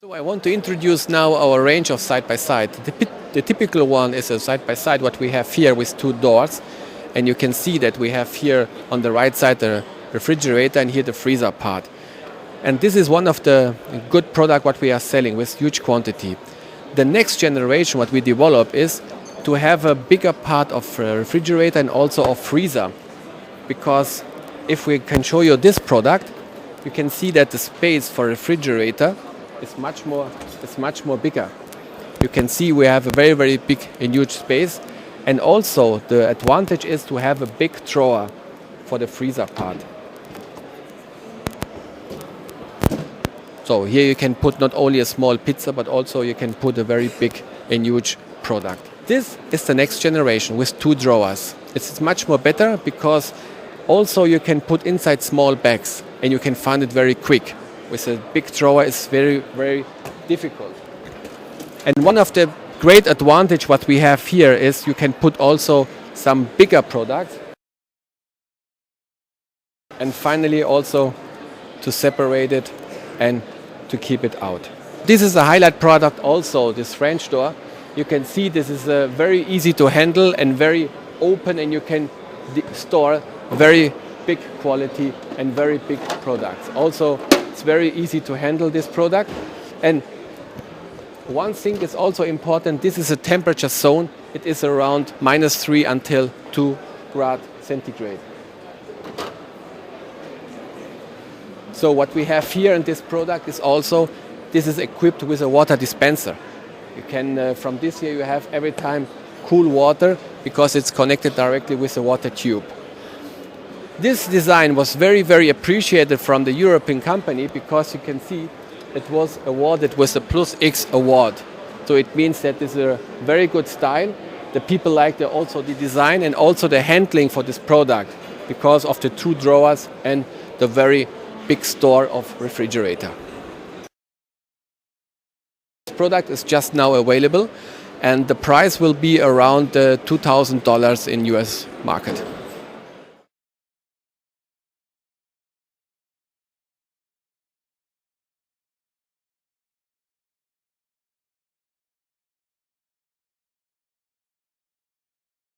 So I want to introduce now our range of side-by-side. The typical one is a side-by-side what we have here with two doors, and you can see that we have here on the right side the refrigerator and here the freezer part. And this is one of the good product what we are selling with huge quantity. The next generation what we develop is to have a bigger part of refrigerator and also of freezer, because if we can show you this product, you can see that the space for refrigerator is much more bigger. You can see we have a very big and huge space, and also the advantage is to have a big drawer for the freezer part. So here you can put not only a small pizza, but also you can put a very big and huge product. This is the next generation with two drawers. It's much more better because also you can put inside small bags and you can find it very quick. With a big drawer it's very difficult. And one of the great advantage what we have here is you can put also some bigger products. And finally also to separate it and to keep it out. This is a highlight product also, this French door. You can see this is very easy to handle and very open, and you can store very big quality and very big products. Also, it's very easy to handle this product. And one thing is also important, this is a temperature zone. It is around -3 until 2 degrees centigrade. So what we have here in this product is also, this is equipped with a water dispenser. You can, from this here, you have every time cool water because it's connected directly with a water tube. This design was very appreciated from the European company because you can see it was awarded with a +X award. So it means that this is a very good style. The people liked also the design and also the handling for this product because of the two drawers and the very big store of refrigerator. This product is just now available and the price will be around $2,000 in US market.